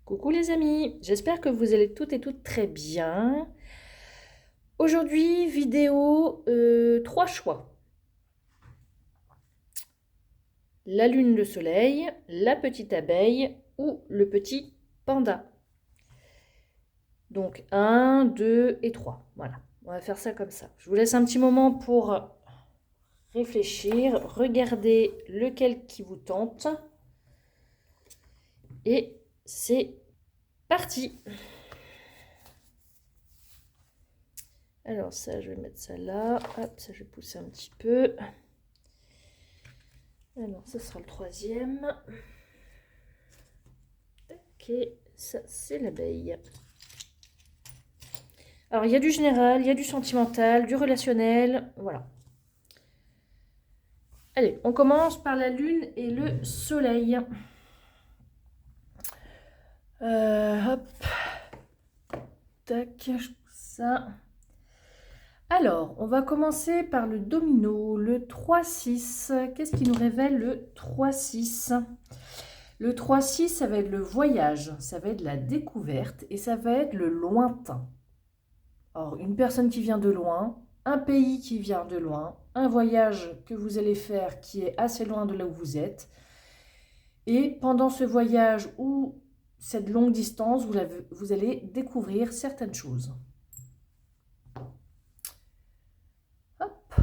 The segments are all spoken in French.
Coucou les amis, j'espère que vous allez toutes et toutes très bien. Aujourd'hui, vidéo 3 choix. La lune, le soleil, la petite abeille ou le petit panda. Donc 1, 2 et 3. Voilà, on va faire ça comme ça. Je vous laisse un petit moment pour réfléchir, regarder lequel qui vous tente. Et c'est parti. Alors ça, je vais mettre ça là. Hop, ça, je vais pousser un petit peu. Alors, ça sera le troisième. Ok, ça, c'est l'abeille. Alors, il y a du général, il y a du sentimental, du relationnel, voilà. Allez, on commence par la lune et le soleil. Hop. Tac, je pousse ça. Alors, on va commencer par le domino, le 3-6. Qu'est-ce qui nous révèle le 3-6 ? Le 3-6, ça va être le voyage, ça va être la découverte et ça va être le lointain. Or, une personne qui vient de loin, un pays qui vient de loin, un voyage que vous allez faire qui est assez loin de là où vous êtes. Et pendant ce voyage ou cette longue distance, vous allez découvrir certaines choses. Hop.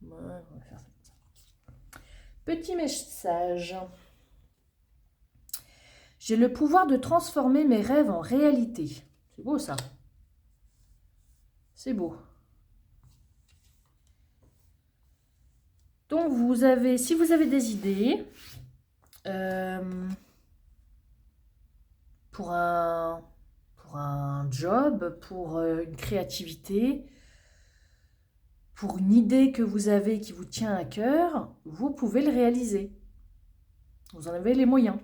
Voilà, on va faire ça comme ça. Petit message. J'ai le pouvoir de transformer mes rêves en réalité. C'est beau ça. C'est beau. Donc si vous avez des idées pour un job, pour une créativité, pour une idée que vous avez qui vous tient à cœur, vous pouvez le réaliser. Vous en avez les moyens.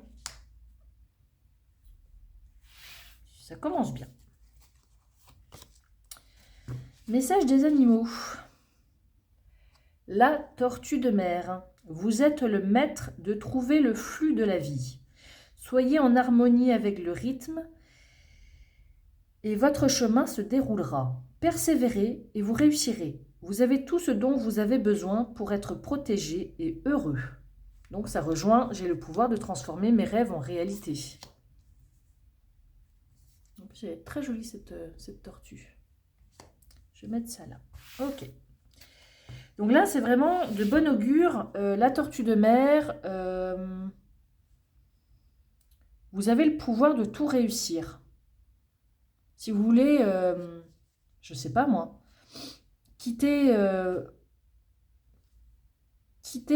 Ça commence bien. Message des animaux. La tortue de mer. Vous êtes le maître de trouver le flux de la vie. Soyez en harmonie avec le rythme et votre chemin se déroulera. Persévérez et vous réussirez. Vous avez tout ce dont vous avez besoin pour être protégé et heureux. Donc ça rejoint, j'ai le pouvoir de transformer mes rêves en réalité. C'est très jolie cette tortue. Je vais mettre ça là. Ok. Donc là, c'est vraiment de bon augure. La tortue de mer, vous avez le pouvoir de tout réussir. Si vous voulez, je ne sais pas moi, quitter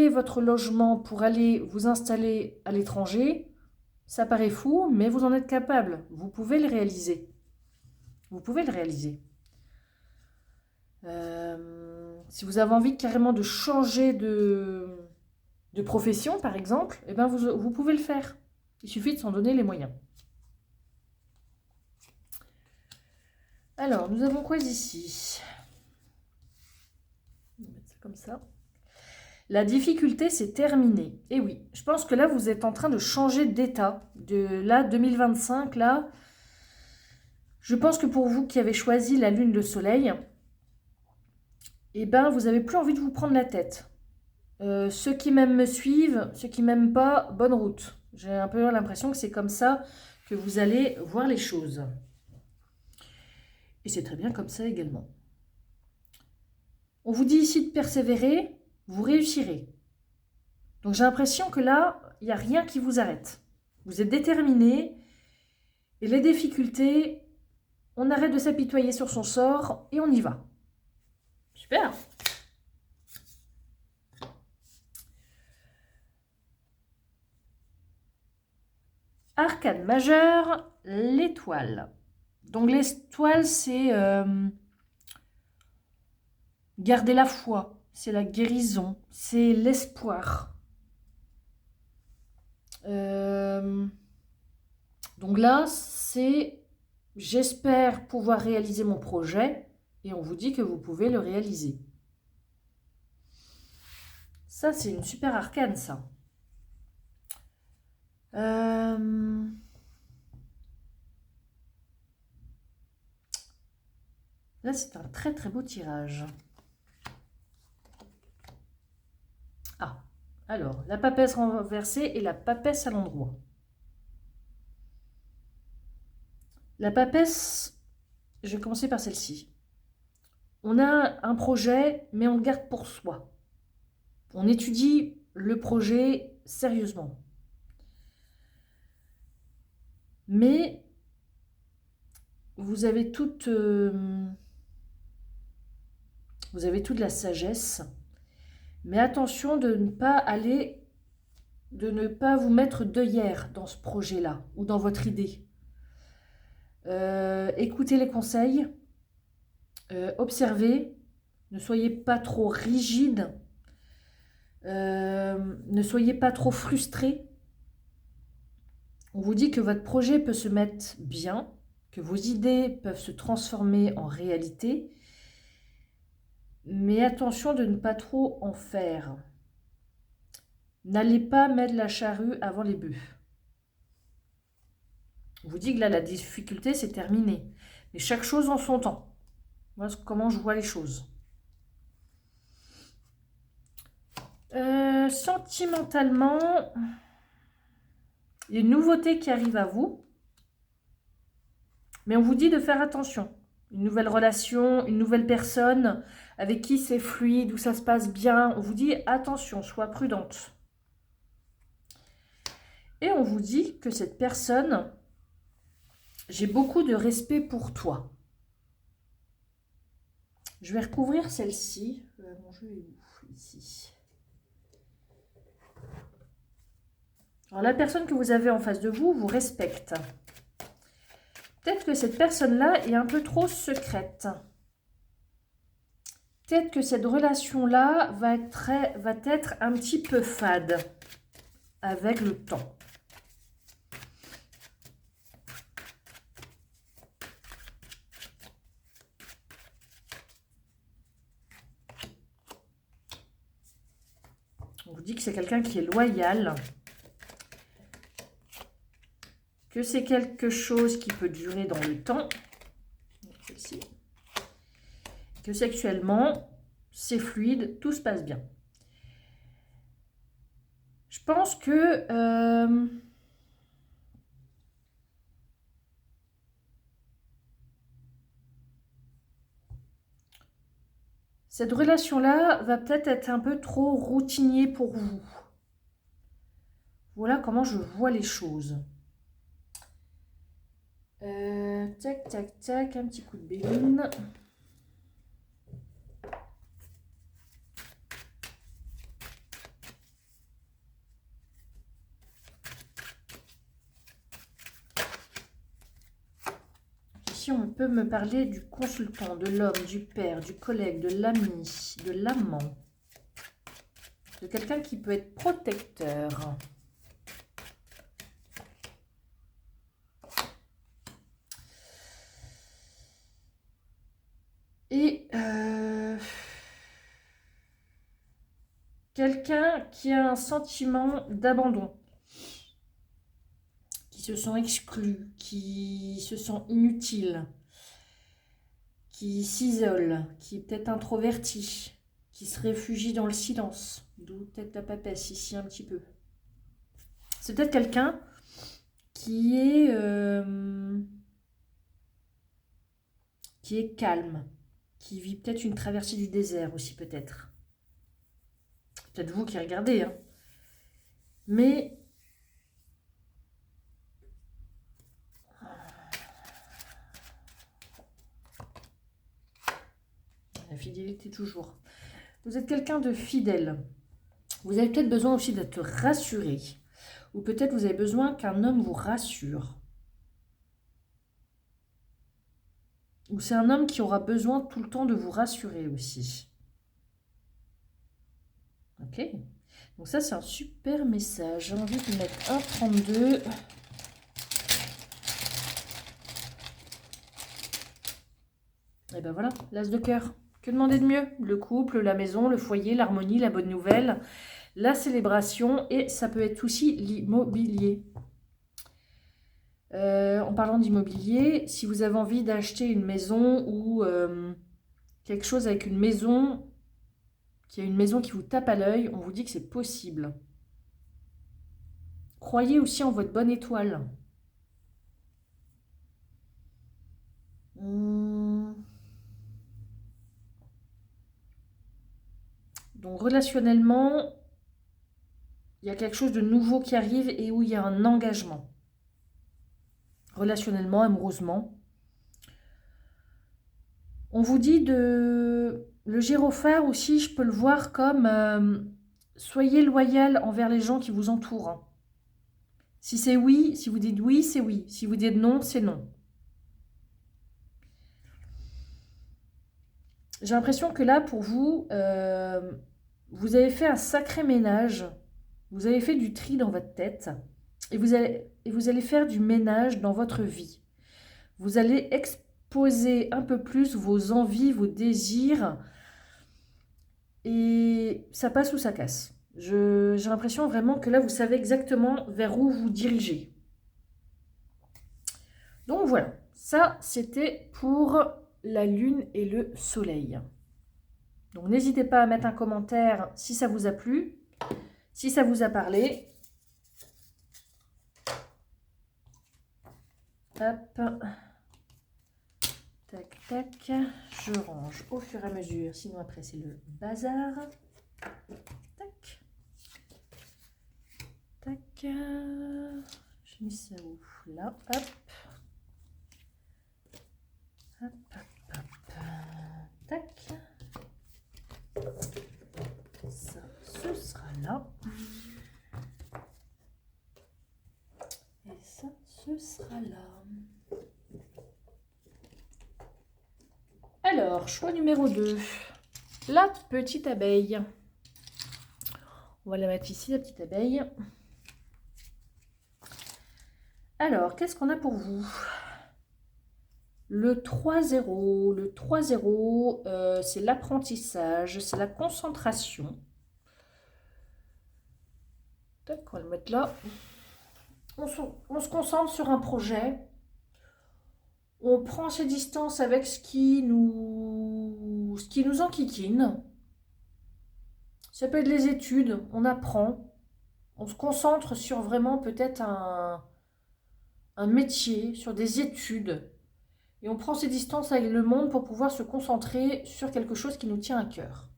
votre logement pour aller vous installer à l'étranger, ça paraît fou, mais vous en êtes capable. Vous pouvez le réaliser. Vous pouvez le réaliser. Si vous avez envie carrément de changer de profession, par exemple, eh ben vous pouvez le faire. Il suffit de s'en donner les moyens. Alors, nous avons quoi ici ? On va mettre ça comme ça. La difficulté, c'est terminé. Et oui, je pense que là, vous êtes en train de changer d'état. Là, 2025, là, je pense que pour vous qui avez choisi la lune, le soleil, eh ben, vous n'avez plus envie de vous prendre la tête. Ceux qui m'aiment me suivent, ceux qui m'aiment pas, bonne route. J'ai un peu l'impression que c'est comme ça que vous allez voir les choses. Et c'est très bien comme ça également. On vous dit ici de persévérer, vous réussirez. Donc j'ai l'impression que là, il n'y a rien qui vous arrête. Vous êtes déterminé et les difficultés, on arrête de s'apitoyer sur son sort et on y va. Super. Arcane majeure, l'étoile. Donc l'étoile, c'est garder la foi, c'est la guérison, c'est l'espoir. Donc là, c'est j'espère pouvoir réaliser mon projet et on vous dit que vous pouvez le réaliser. Ça, c'est une super arcane, ça. Là, c'est un très très beau tirage. Ah, alors, la papesse renversée et la papesse à l'endroit. La papesse, je vais commencer par celle-ci. On a un projet, mais on le garde pour soi. On étudie le projet sérieusement. Mais vous avez toute la sagesse. Mais attention de ne pas vous mettre d'œillère dans ce projet-là ou dans votre idée. Écoutez les conseils, observez, ne soyez pas trop rigide, ne soyez pas trop frustré. On vous dit que votre projet peut se mettre bien, que vos idées peuvent se transformer en réalité, mais attention de ne pas trop en faire. N'allez pas mettre la charrue avant les bœufs. On vous dit que là, la difficulté, c'est terminé. Mais chaque chose en son temps. Voilà comment je vois les choses. Sentimentalement, il y a une nouveauté qui arrive à vous. Mais on vous dit de faire attention. Une nouvelle relation, une nouvelle personne avec qui c'est fluide, où ça se passe bien. On vous dit attention, sois prudente. Et on vous dit que cette personne, j'ai beaucoup de respect pour toi. Je vais recouvrir celle-ci. Mon jeu est où? Ici. Alors la personne que vous avez en face de vous vous respecte. Peut-être que cette personne-là est un peu trop secrète. Peut-être que cette relation-là va être un petit peu fade avec le temps. On vous dit que c'est quelqu'un qui est loyal, que c'est quelque chose qui peut durer dans le temps, celle-ci, que sexuellement, c'est fluide, tout se passe bien. Je pense que cette relation-là va peut-être être un peu trop routinier pour vous. Voilà comment je vois les choses. Tac, tac, tac, un petit coup de béline. Ici, on peut me parler du consultant, de l'homme, du père, du collègue, de l'ami, de l'amant, de quelqu'un qui peut être protecteur. Et quelqu'un qui a un sentiment d'abandon, qui se sent exclu, qui se sent inutile, qui s'isole, qui est peut-être introverti, qui se réfugie dans le silence, d'où peut-être la papesse ici un petit peu. C'est peut-être quelqu'un qui est calme, qui vit peut-être une traversée du désert aussi peut-être. Peut-être vous qui regardez, hein. Mais la fidélité toujours. Vous êtes quelqu'un de fidèle. Vous avez peut-être besoin aussi d'être rassuré. Ou peut-être vous avez besoin qu'un homme vous rassure. Ou c'est un homme qui aura besoin tout le temps de vous rassurer aussi. Ok. Donc ça, c'est un super message. J'ai envie de mettre 1,32. Et ben voilà, l'as de cœur. Que demander de mieux? Le couple, la maison, le foyer, l'harmonie, la bonne nouvelle, la célébration. Et ça peut être aussi l'immobilier. En parlant d'immobilier, si vous avez envie d'acheter une maison ou quelque chose avec une maison, qui a une maison qui vous tape à l'œil, on vous dit que c'est possible. Croyez aussi en votre bonne étoile. Donc relationnellement, il y a quelque chose de nouveau qui arrive et où il y a un engagement. Relationnellement, amoureusement. On vous dit de... Le gyrophare aussi, je peux le voir comme soyez loyal envers les gens qui vous entourent. Si c'est oui, si vous dites oui, c'est oui. Si vous dites non, c'est non. J'ai l'impression que là, pour vous, vous avez fait un sacré ménage. Vous avez fait du tri dans votre tête. Et vous allez faire du ménage dans votre vie. Vous allez exposer un peu plus vos envies, vos désirs. Et ça passe ou ça casse. J'ai l'impression vraiment que là, vous savez exactement vers où vous dirigez. Donc voilà, ça c'était pour la lune et le soleil. Donc n'hésitez pas à mettre un commentaire si ça vous a plu, si ça vous a parlé. Hop. Tac, tac. Je range au fur et à mesure, sinon après c'est le bazar. Tac. Tac. J'ai mis ça où? Là, hop. Hop, hop, hop. Tac. Ça, ce sera là. Et ça, ce sera là. Alors, choix numéro 2. La petite abeille. On va la mettre ici, la petite abeille. Alors, qu'est-ce qu'on a pour vous? Le 3-0. Le 3-0, c'est l'apprentissage, c'est la concentration. Tac, on va le mettre là. On se concentre sur un projet. On prend ses distances avec ce qui nous enquiquine. Ça peut être les études, on apprend. On se concentre sur vraiment peut-être un métier, sur des études. Et on prend ses distances avec le monde pour pouvoir se concentrer sur quelque chose qui nous tient à cœur.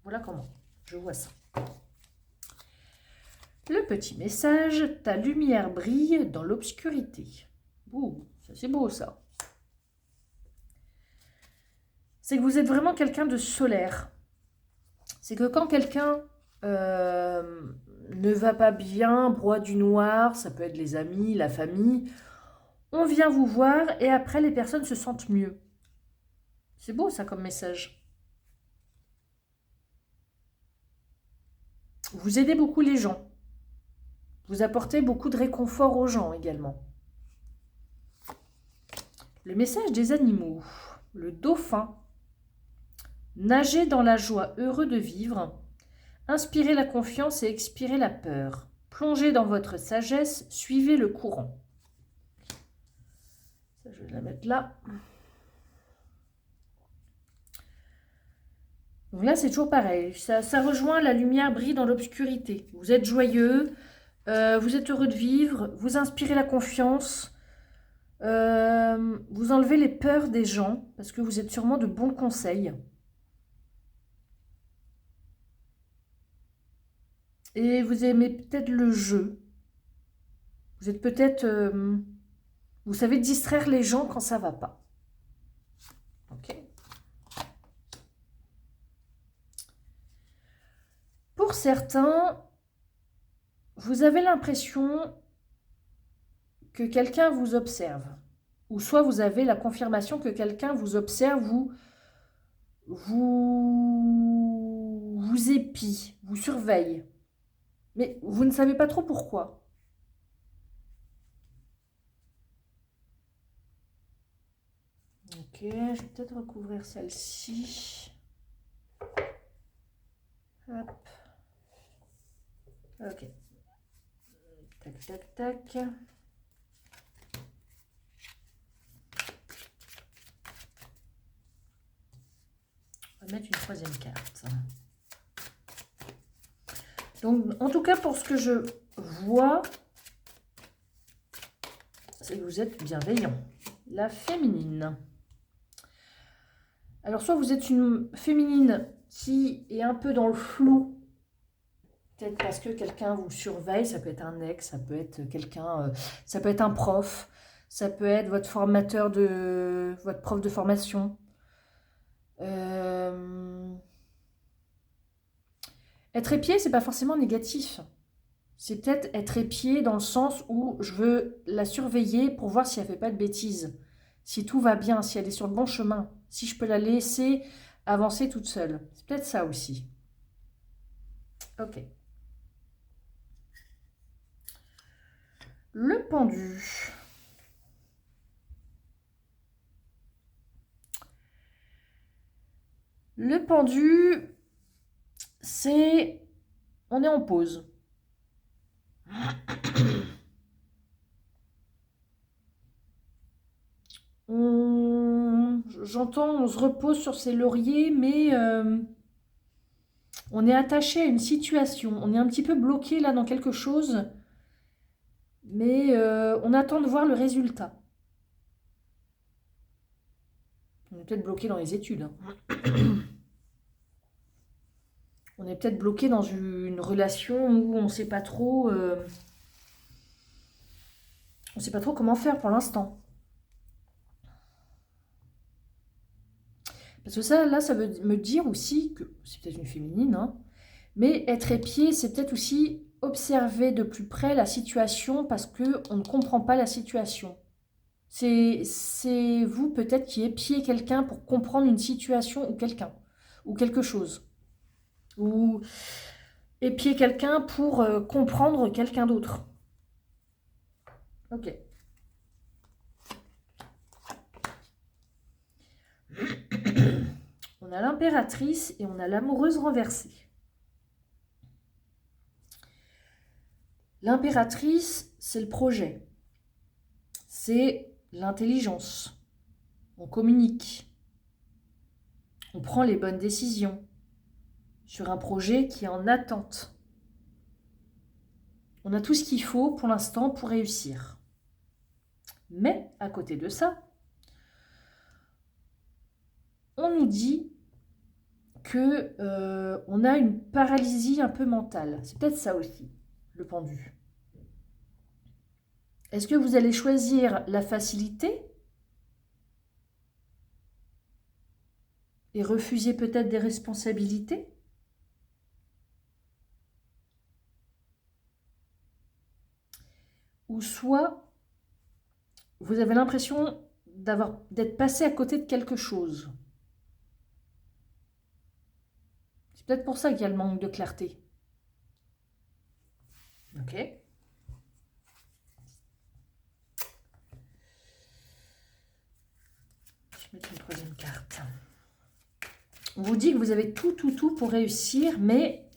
Voilà comment je vois ça. Le petit message, ta lumière brille dans l'obscurité. Ouh, ça c'est beau ça. C'est que vous êtes vraiment quelqu'un de solaire. C'est que quand quelqu'un ne va pas bien, broie du noir, ça peut être les amis, la famille, on vient vous voir et après les personnes se sentent mieux. C'est beau ça comme message. Vous aidez beaucoup les gens. Vous apportez beaucoup de réconfort aux gens également. Le message des animaux. Le dauphin. Nagez dans la joie, heureux de vivre. Inspirez la confiance et expirez la peur. Plongez dans votre sagesse, suivez le courant. Ça, je vais la mettre là. Donc là, c'est toujours pareil. Ça rejoint la lumière brille dans l'obscurité. Vous êtes joyeux, vous êtes heureux de vivre, vous inspirez la confiance, vous enlevez les peurs des gens parce que vous êtes sûrement de bons conseils. Et vous aimez peut-être le jeu. Vous êtes peut-être... vous savez distraire les gens quand ça ne va pas. Ok. Pour certains, vous avez l'impression que quelqu'un vous observe. Ou soit vous avez la confirmation que quelqu'un vous observe, vous épie, vous surveille. Mais vous ne savez pas trop pourquoi. Ok, je vais peut-être recouvrir celle-ci. Hop. Ok. Tac, tac, tac. On va mettre une troisième carte. Donc, en tout cas, pour ce que je vois, c'est que vous êtes bienveillant. La féminine. Alors, soit vous êtes une féminine qui est un peu dans le flou, peut-être parce que quelqu'un vous surveille, ça peut être un ex, ça peut être quelqu'un, ça peut être un prof, ça peut être votre formateur votre prof de formation. Être épié, c'est pas forcément négatif. C'est peut-être être épié dans le sens où je veux la surveiller pour voir si elle fait pas de bêtises, si tout va bien, si elle est sur le bon chemin, si je peux la laisser avancer toute seule. C'est peut-être ça aussi. Ok. Le pendu. Le pendu, c'est... On est en pause. J'entends, on se repose sur ses lauriers, mais on est attaché à une situation. On est un petit peu bloqué là dans quelque chose, mais on attend de voir le résultat. On est peut-être bloqué dans les études. On est peut-être bloqué dans une relation où on ne sait pas trop, on sait pas trop comment faire pour l'instant. Parce que ça, là, ça veut me dire aussi que c'est peut-être une féminine, hein, mais être épié, c'est peut-être aussi observer de plus près la situation parce qu'on ne comprend pas la situation. C'est vous peut-être qui épiez quelqu'un pour comprendre une situation ou quelqu'un, ou quelque chose. Ou épier quelqu'un pour comprendre quelqu'un d'autre. Ok. On a l'impératrice et on a l'amoureuse renversée. L'impératrice, c'est le projet. C'est l'intelligence. On communique. On prend les bonnes décisions sur un projet qui est en attente. On a tout ce qu'il faut pour l'instant pour réussir. Mais à côté de ça, on nous dit que on a une paralysie un peu mentale. C'est peut-être ça aussi, le pendu. Est-ce que vous allez choisir la facilité et refuser peut-être des responsabilités? Ou soit vous avez l'impression d'être passé à côté de quelque chose. C'est peut-être pour ça qu'il y a le manque de clarté. Ok. Je vais mettre une troisième carte. On vous dit que vous avez tout pour réussir, mais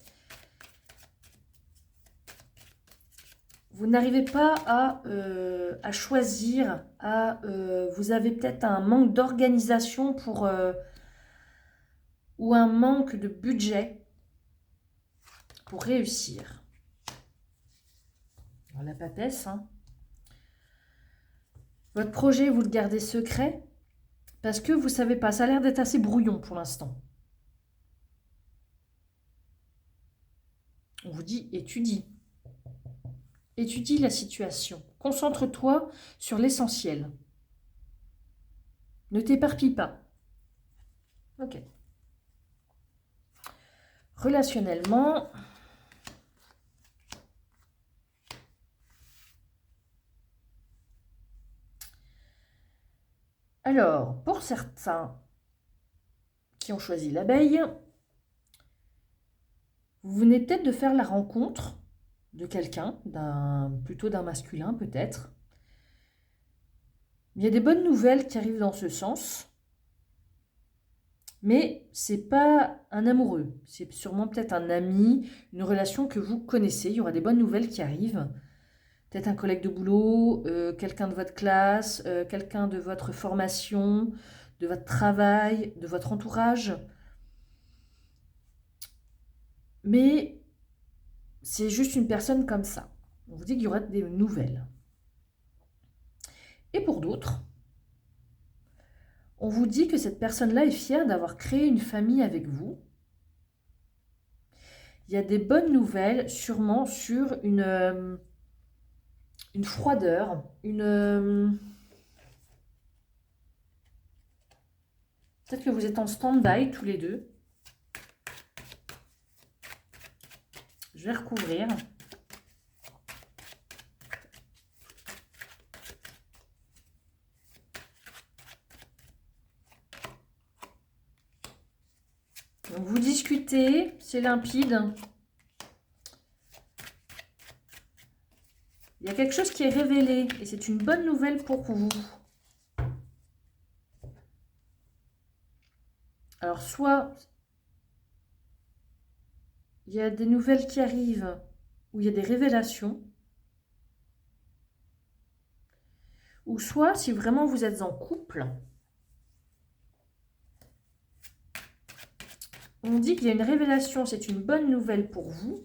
vous n'arrivez pas à choisir, vous avez peut-être un manque d'organisation ou un manque de budget pour réussir. Alors, la papesse, hein. Votre projet, vous le gardez secret parce que vous ne savez pas. Ça a l'air d'être assez brouillon pour l'instant. On vous dit étudie. Étudie la situation. Concentre-toi sur l'essentiel. Ne t'éparpille pas. Ok. Relationnellement, alors, pour certains qui ont choisi l'abeille, vous venez peut-être de faire la rencontre de quelqu'un, plutôt d'un masculin peut-être. Il y a des bonnes nouvelles qui arrivent dans ce sens, mais c'est pas un amoureux, c'est sûrement peut-être un ami, une relation que vous connaissez. Il y aura des bonnes nouvelles qui arrivent. Peut-être un collègue de boulot, quelqu'un de votre classe, quelqu'un de votre formation, de votre travail, de votre entourage. Mais c'est juste une personne comme ça. On vous dit qu'il y aura des nouvelles. Et pour d'autres, on vous dit que cette personne-là est fière d'avoir créé une famille avec vous. Il y a des bonnes nouvelles, sûrement sur une froideur, peut-être que vous êtes en stand-by tous les deux. Je vais recouvrir. Donc vous discutez, c'est limpide. Il y a quelque chose qui est révélé et c'est une bonne nouvelle pour vous. Alors soit il y a des nouvelles qui arrivent où il y a des révélations, ou soit si vraiment vous êtes en couple, on dit qu'il y a une révélation, c'est une bonne nouvelle pour vous.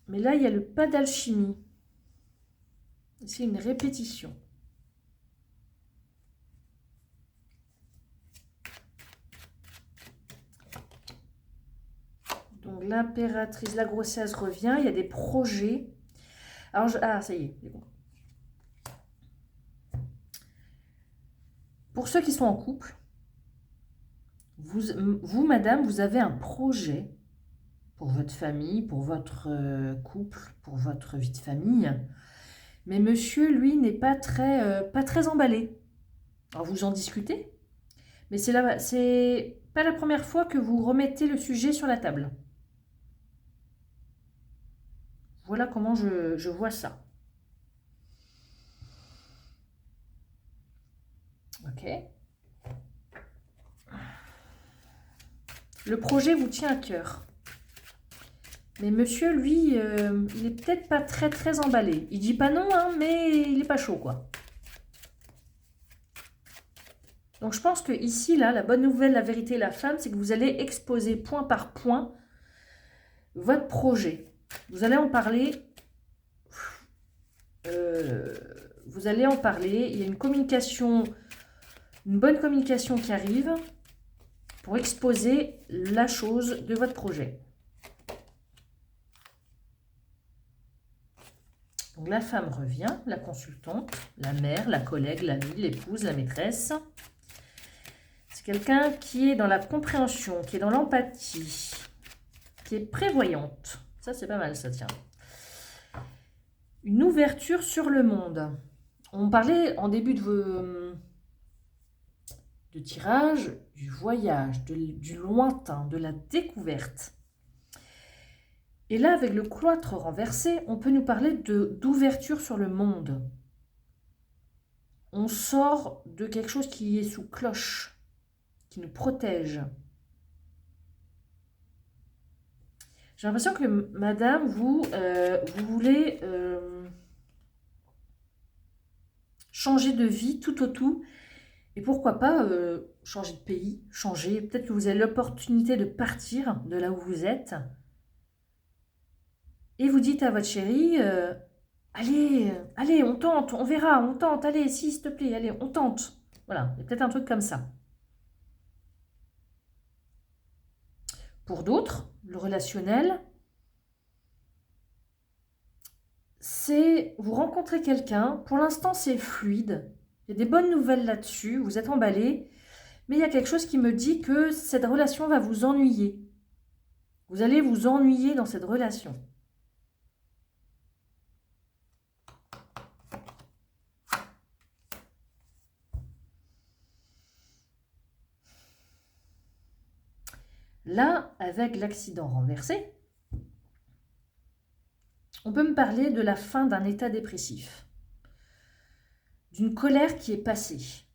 Mais là, il y a le pas d'alchimie. C'est une répétition. Donc l'impératrice, la grossesse revient, il y a des projets. Alors, ah, ça y est, c'est bon. Pour ceux qui sont en couple, vous, madame, vous avez un projet pour votre famille, pour votre couple, pour votre vie de famille. Mais monsieur, lui, n'est pas très emballé. Alors, vous en discutez, mais c'est pas la première fois que vous remettez le sujet sur la table. Voilà comment je vois ça. Ok. Le projet vous tient à cœur. Mais monsieur, lui, il est peut-être pas très emballé. Il dit pas non, hein, mais il est pas chaud, quoi. Donc je pense que ici, là, la bonne nouvelle, la vérité et la femme, c'est que vous allez exposer point par point votre projet. Vous allez en parler. Vous allez en parler. Il y a une communication, une bonne communication qui arrive pour exposer la chose de votre projet. Donc la femme revient, la consultante, la mère, la collègue, l'amie, l'épouse, la maîtresse. C'est quelqu'un qui est dans la compréhension, qui est dans l'empathie, qui est prévoyante. Ça, c'est pas mal, ça, tiens. Une ouverture sur le monde. On parlait en début de tirage du voyage, du lointain, de la découverte. Et là, avec le cloître renversé, on peut nous parler d'ouverture sur le monde. On sort de quelque chose qui est sous cloche, qui nous protège. J'ai l'impression que, madame, vous voulez changer de vie tout au tout. Et pourquoi pas changer de pays, changer. Peut-être que vous avez l'opportunité de partir de là où vous êtes. Et vous dites à votre chéri, allez, on tente, on verra, on tente, allez, s'il te plaît, allez, on tente. Voilà, il y a peut-être un truc comme ça. Pour d'autres, le relationnel, c'est vous rencontrez quelqu'un, pour l'instant c'est fluide, il y a des bonnes nouvelles là-dessus, vous êtes emballé, mais il y a quelque chose qui me dit que cette relation va vous ennuyer. Vous allez vous ennuyer dans cette relation. Là, avec l'accident renversé, on peut me parler de la fin d'un état dépressif, d'une colère qui est passée.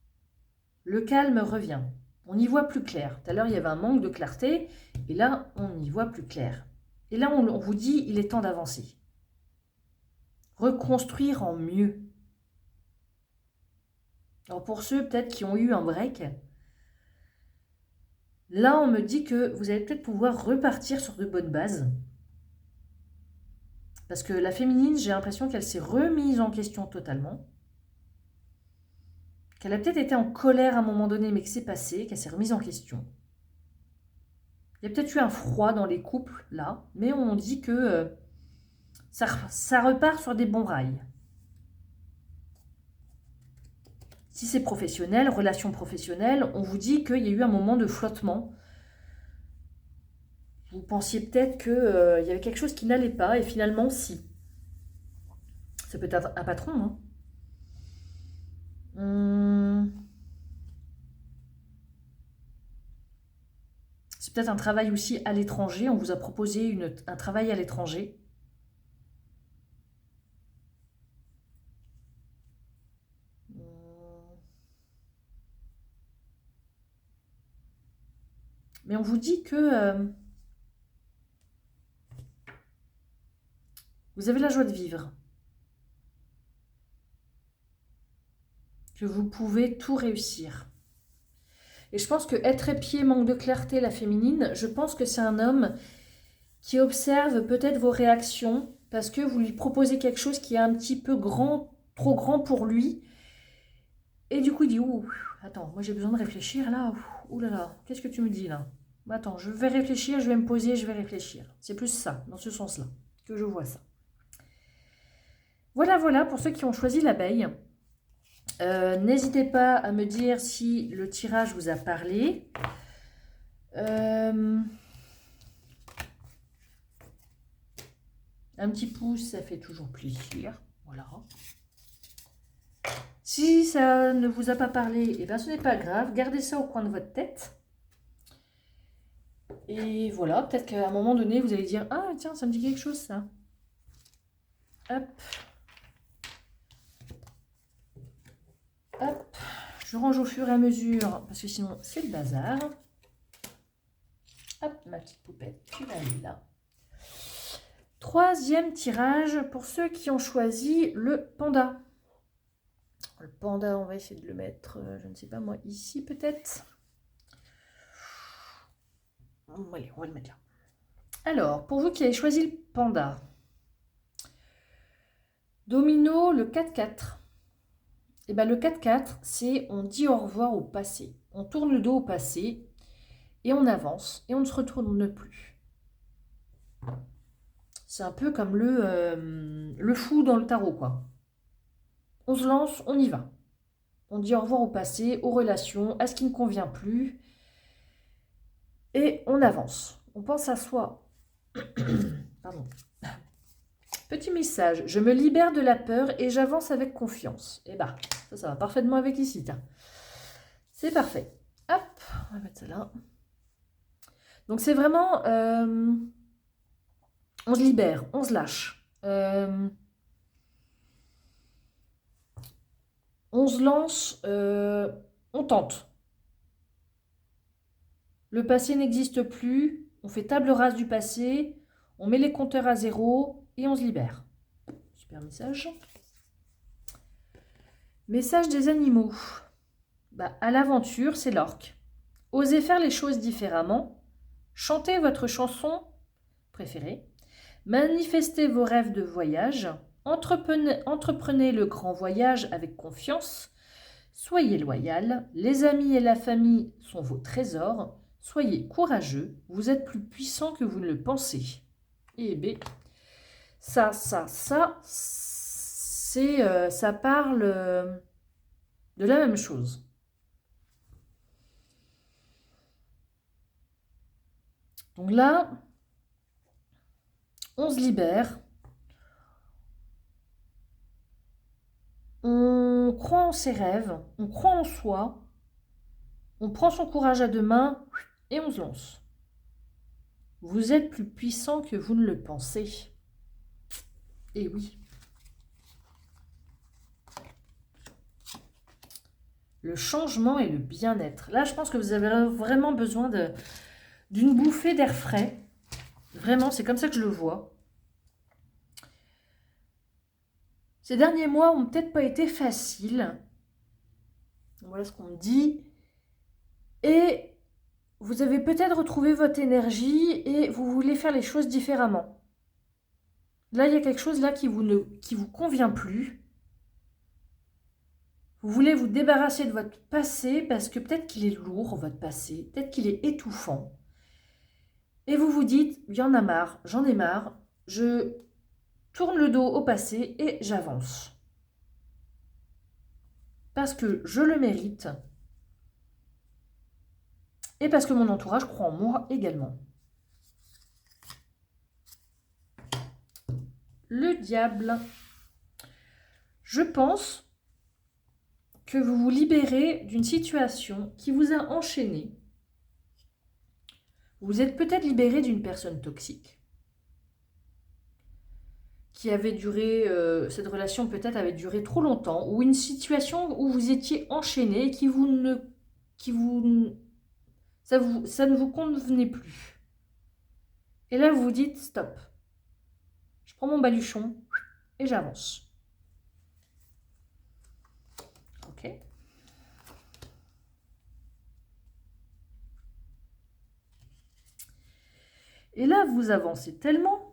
Le calme revient. On y voit plus clair. Tout à l'heure, il y avait un manque de clarté, et là, on y voit plus clair. Et là, on vous dit, il est temps d'avancer. Reconstruire en mieux. Alors pour ceux peut-être qui ont eu un break, Là, on me dit que vous allez peut-être pouvoir repartir sur de bonnes bases. Parce que la féminine, j'ai l'impression qu'elle s'est remise en question totalement. Qu'elle a peut-être été en colère à un moment donné, mais que c'est passé, qu'elle s'est remise en question. Il y a peut-être eu un froid dans les couples, là, mais on dit que ça repart sur des bons rails. Si c'est professionnel, relation professionnelle, on vous dit qu'il y a eu un moment de flottement. Vous pensiez peut-être qu'il y avait quelque chose qui n'allait pas, et finalement, si. Ça peut être un patron, hein. C'est peut-être un travail aussi à l'étranger. On vous a proposé un travail à l'étranger. Mais on vous dit que vous avez la joie de vivre. Que vous pouvez tout réussir. Et je pense que être épié, manque de clarté, la féminine, je pense que c'est un homme qui observe peut-être vos réactions parce que vous lui proposez quelque chose qui est un petit peu grand, trop grand pour lui. Et du coup, il dit, ouh, attends, moi j'ai besoin de réfléchir là. Ouh là là, qu'est-ce que tu me dis là? Attends, je vais réfléchir, je vais me poser, je vais réfléchir. C'est plus ça, dans ce sens-là, que je vois ça. Voilà, voilà, pour ceux qui ont choisi l'abeille. N'hésitez pas à me dire si le tirage vous a parlé. Un petit pouce, ça fait toujours plaisir. Voilà. Si ça ne vous a pas parlé, eh bien, ce n'est pas grave. Gardez ça au coin de votre tête. Et voilà, peut-être qu'à un moment donné, vous allez dire « Ah, tiens, ça me dit quelque chose, ça. » Hop. Hop. Je range au fur et à mesure, parce que sinon, c'est le bazar. Hop, ma petite poupette, tu vas aller là. Troisième tirage pour ceux qui ont choisi le panda. Le panda, on va essayer de le mettre, je ne sais pas moi, ici peut-être. Allez, on va le mettre là. Alors, pour vous qui avez choisi le panda, domino, le 4-4. Et bien le 4-4, c'est on dit au revoir au passé. On tourne le dos au passé et on avance et on ne se retourne plus. C'est un peu comme le fou dans le tarot, quoi. On se lance, on y va. On dit au revoir au passé, aux relations, à ce qui ne convient plus. Et on avance. On pense à soi. Pardon. Petit message. Je me libère de la peur et j'avance avec confiance. Et bah, ça va parfaitement avec ici. C'est parfait. Hop, on va mettre ça là. Donc c'est vraiment... on se libère, on se lâche. On se lance, on tente. Le passé n'existe plus, on fait table rase du passé, on met les compteurs à zéro et on se libère. Super message. Message des animaux. Bah, à l'aventure, c'est l'orque. Osez faire les choses différemment. Chantez votre chanson préférée. Manifestez vos rêves de voyage. Entreprenez le grand voyage avec confiance. Soyez loyal. Les amis et la famille sont vos trésors. Soyez courageux. Vous êtes plus puissant que vous ne le pensez. Et B, ça, ça parle de la même chose. Donc là, on se libère. On croit en ses rêves, on croit en soi, on prend son courage à deux mains et on se lance. Vous êtes plus puissant que vous ne le pensez. Et oui. Le changement et le bien-être. Là, je pense que vous avez vraiment besoin d'une bouffée d'air frais. Vraiment, c'est comme ça que je le vois. Ces derniers mois n'ont peut-être pas été faciles. Voilà ce qu'on me dit. Et vous avez peut-être retrouvé votre énergie et vous voulez faire les choses différemment. Là, il y a quelque chose là qui vous convient plus. Vous voulez vous débarrasser de votre passé parce que peut-être qu'il est lourd, votre passé, peut-être qu'il est étouffant. Et vous vous dites, il y en a marre, j'en ai marre, je tourne le dos au passé et j'avance. Parce que je le mérite et parce que mon entourage croit en moi également. Le diable. Je pense que vous vous libérez d'une situation qui vous a enchaîné. Vous êtes peut-être libéré d'une personne toxique qui avait duré, cette relation peut-être avait duré trop longtemps, ou une situation où vous étiez enchaîné et ça ne vous convenait plus. Et là, vous vous dites, stop, je prends mon baluchon et j'avance. Ok. Et là, vous avancez tellement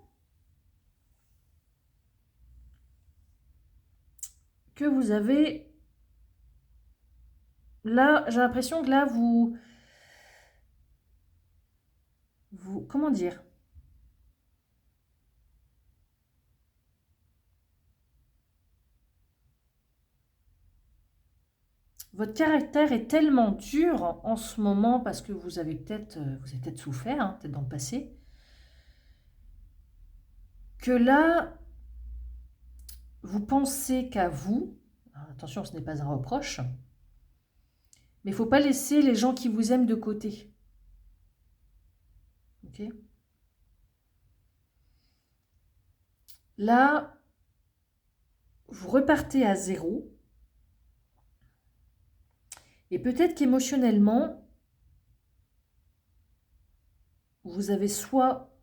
que vous avez... Là, j'ai l'impression que là, vous... Comment dire? Votre caractère est tellement dur en ce moment parce que vous avez peut-être souffert, hein, peut-être dans le passé, que là, vous pensez qu'à vous. Alors, attention, ce n'est pas un reproche, mais il ne faut pas laisser les gens qui vous aiment de côté. Ok? Là, vous repartez à zéro. Et peut-être qu'émotionnellement, vous avez soit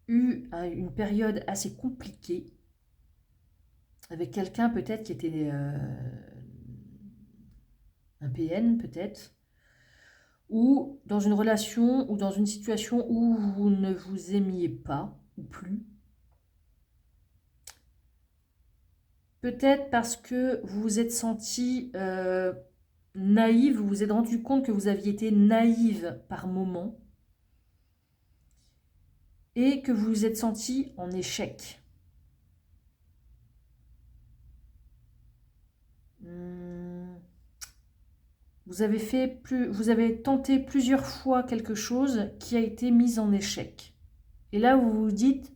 eu une période assez compliquée avec quelqu'un peut-être qui était un PN peut-être, ou dans une relation ou dans une situation où vous ne vous aimiez pas ou plus. Peut-être parce que vous vous êtes senti naïve, vous vous êtes rendu compte que vous aviez été naïve par moment et que vous vous êtes senti en échec. Vous avez tenté plusieurs fois quelque chose qui a été mis en échec. Et là, vous vous dites,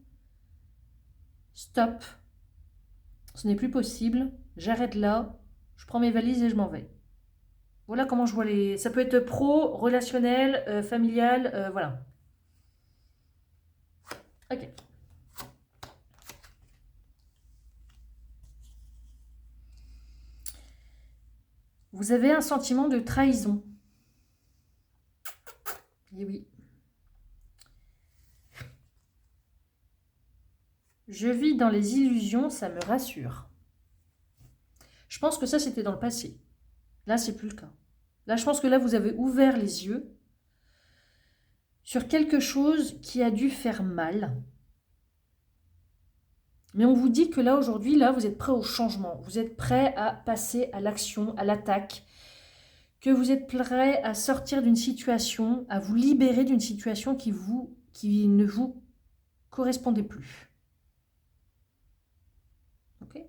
stop, ce n'est plus possible, j'arrête là, je prends mes valises et je m'en vais. Voilà comment je vois les... Ça peut être pro, relationnel, familial, voilà. Ok. Vous avez un sentiment de trahison. Et oui. Je vis dans les illusions, ça me rassure. Je pense que ça, c'était dans le passé. Là, c'est plus le cas. Là, je pense que là, vous avez ouvert les yeux sur quelque chose qui a dû faire mal. Mais on vous dit que là, aujourd'hui, là, vous êtes prêt au changement. Vous êtes prêt à passer à l'action, à l'attaque. Que vous êtes prêt à sortir d'une situation, à vous libérer d'une situation qui ne vous correspondait plus. Ok ?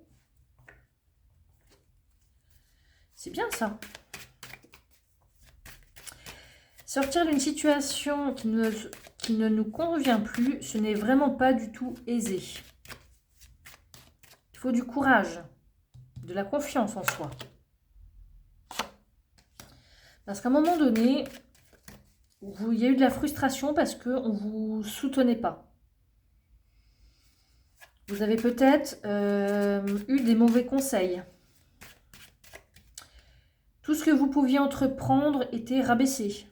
C'est bien ça. Sortir d'une situation qui ne nous convient plus, ce n'est vraiment pas du tout aisé. Il faut du courage, de la confiance en soi. Parce qu'à un moment donné, il y a eu de la frustration parce qu'on ne vous soutenait pas. Vous avez peut-être eu des mauvais conseils. Tout ce que vous pouviez entreprendre était rabaissé.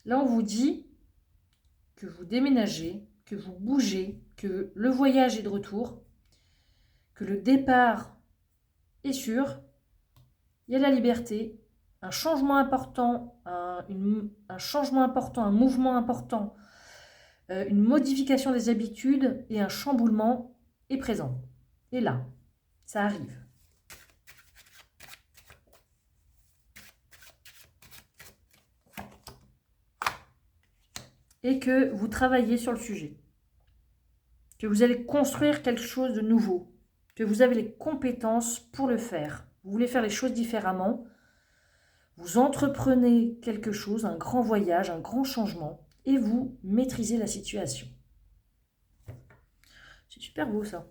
Là, on vous dit que vous déménagez, que vous bougez, que le voyage est de retour, que le départ est sûr, il y a la liberté, un changement important, un changement important, un mouvement important, une modification des habitudes et un chamboulement est présent. Et là, ça arrive. Et que vous travaillez sur le sujet. Que vous allez construire quelque chose de nouveau. Que vous avez les compétences pour le faire. Vous voulez faire les choses différemment. Vous entreprenez quelque chose, un grand voyage, un grand changement. Et vous maîtrisez la situation. C'est super beau ça.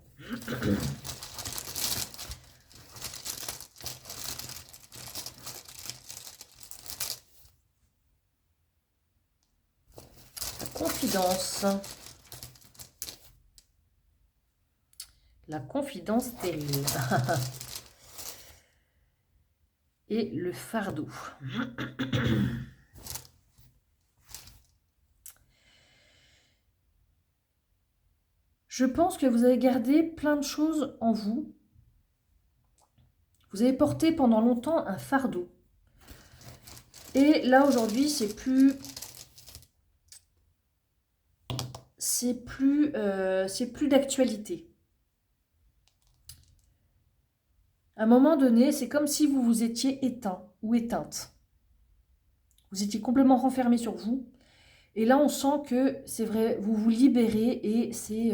Confidence. La confidence stérile. Et le fardeau. Je pense que vous avez gardé plein de choses en vous. Vous avez porté pendant longtemps un fardeau. Et là, aujourd'hui, c'est plus d'actualité. À un moment donné, c'est comme si vous vous étiez éteint ou éteinte. Vous étiez complètement renfermé sur vous. Et là, on sent que, c'est vrai, vous vous libérez et c'est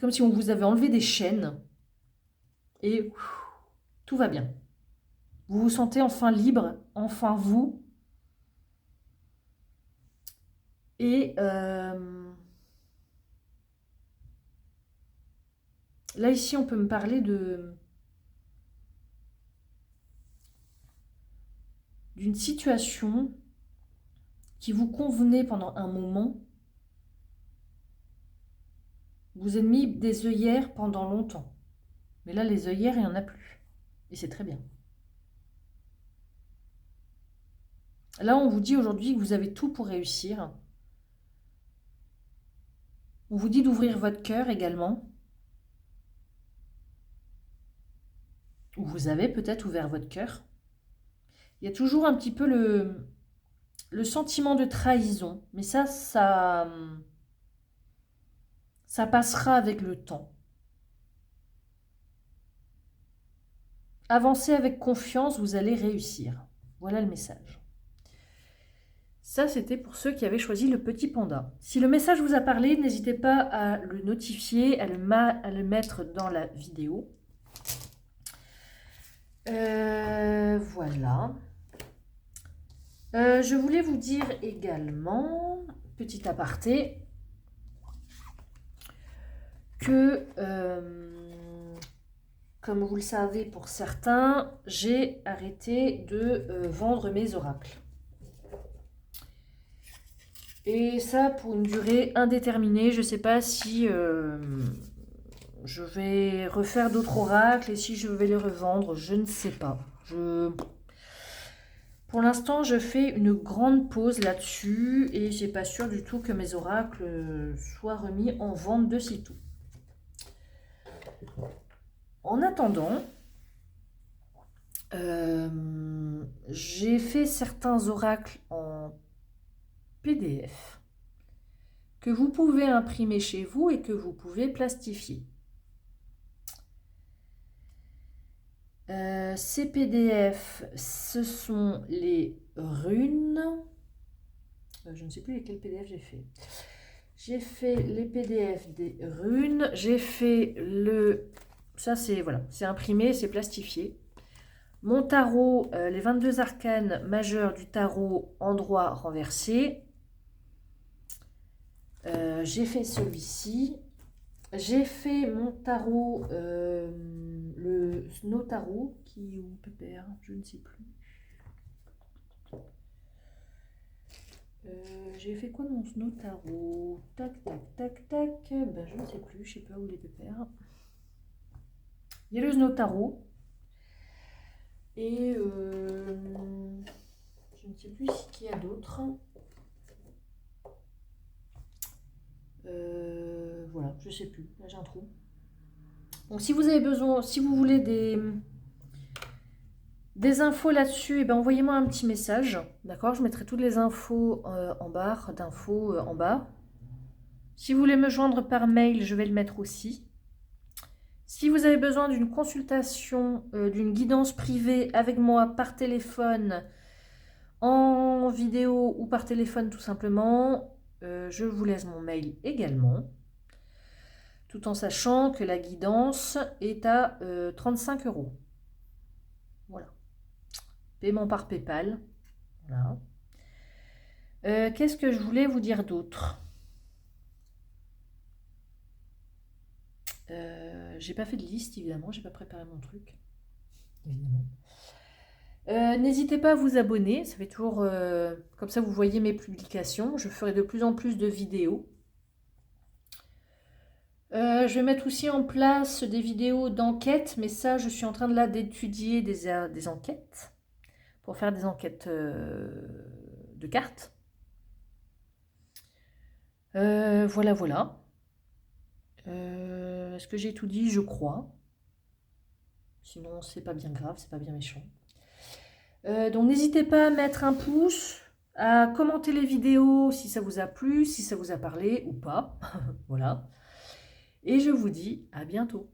comme si on vous avait enlevé des chaînes. Et tout va bien. Vous vous sentez enfin libre, enfin vous. Et là, ici, on peut me parler d'une situation qui vous convenait pendant un moment. Vous avez mis des œillères pendant longtemps. Mais là, les œillères, il n'y en a plus. Et c'est très bien. Là, on vous dit aujourd'hui que vous avez tout pour réussir. On vous dit d'ouvrir votre cœur également. Ou vous avez peut-être ouvert votre cœur. Il y a toujours un petit peu le sentiment de trahison. Mais ça passera avec le temps. Avancez avec confiance, vous allez réussir. Voilà le message. Ça, c'était pour ceux qui avaient choisi le petit panda. Si le message vous a parlé, n'hésitez pas à le notifier, à le mettre dans la vidéo. Voilà. Je voulais vous dire également, petit aparté, que, comme vous le savez pour certains, j'ai arrêté de vendre mes oracles. Et ça pour une durée indéterminée. Je ne sais pas si je vais refaire d'autres oracles et si je vais les revendre. Je ne sais pas. Pour l'instant, je fais une grande pause là-dessus et je n'ai pas sûr du tout que mes oracles soient remis en vente de sitôt. En attendant, j'ai fait certains oracles en PDF que vous pouvez imprimer chez vous et que vous pouvez plastifier. Ces PDF, ce sont les runes. Je ne sais plus lesquels PDF j'ai fait. J'ai fait les PDF des runes. J'ai fait le... Ça, c'est voilà, c'est imprimé, c'est plastifié. Mon tarot, les 22 arcanes majeurs du tarot en droit renversé. J'ai fait celui-ci. J'ai fait mon tarot, le Snow Tarot, qui est où, Pépère, je ne sais plus. J'ai fait quoi dans mon Snow Tarot? Tac, tac, tac, tac. Ben, je ne sais plus, je ne sais pas où les pépères. Il y a le Snow Tarot. Et je ne sais plus ce qu'il y a d'autre. Voilà, je sais plus, là j'ai un trou. Donc si vous avez besoin, si vous voulez des infos là-dessus, eh ben, envoyez-moi un petit message, d'accord? Je mettrai toutes les infos en barre d'infos en bas. Si vous voulez me joindre par mail, je vais le mettre aussi. Si vous avez besoin d'une consultation, d'une guidance privée avec moi par téléphone, en vidéo ou par téléphone tout simplement, je vous laisse mon mail également. Tout en sachant que la guidance est à 35 €. Voilà. Paiement par PayPal. Voilà. Qu'est-ce que je voulais vous dire d'autre? J'ai pas fait de liste, évidemment. J'ai pas préparé mon truc. Évidemment. N'hésitez pas à vous abonner. Ça fait toujours... comme ça, vous voyez mes publications. Je ferai de plus en plus de vidéos. Je vais mettre aussi en place des vidéos d'enquête, mais ça, je suis en train de là d'étudier des enquêtes pour faire des enquêtes de cartes. Voilà, voilà. Est-ce que j'ai tout dit? Je crois. Sinon, c'est pas bien grave, c'est pas bien méchant. Donc, n'hésitez pas à mettre un pouce, à commenter les vidéos si ça vous a plu, si ça vous a parlé ou pas. Voilà. Et je vous dis à bientôt.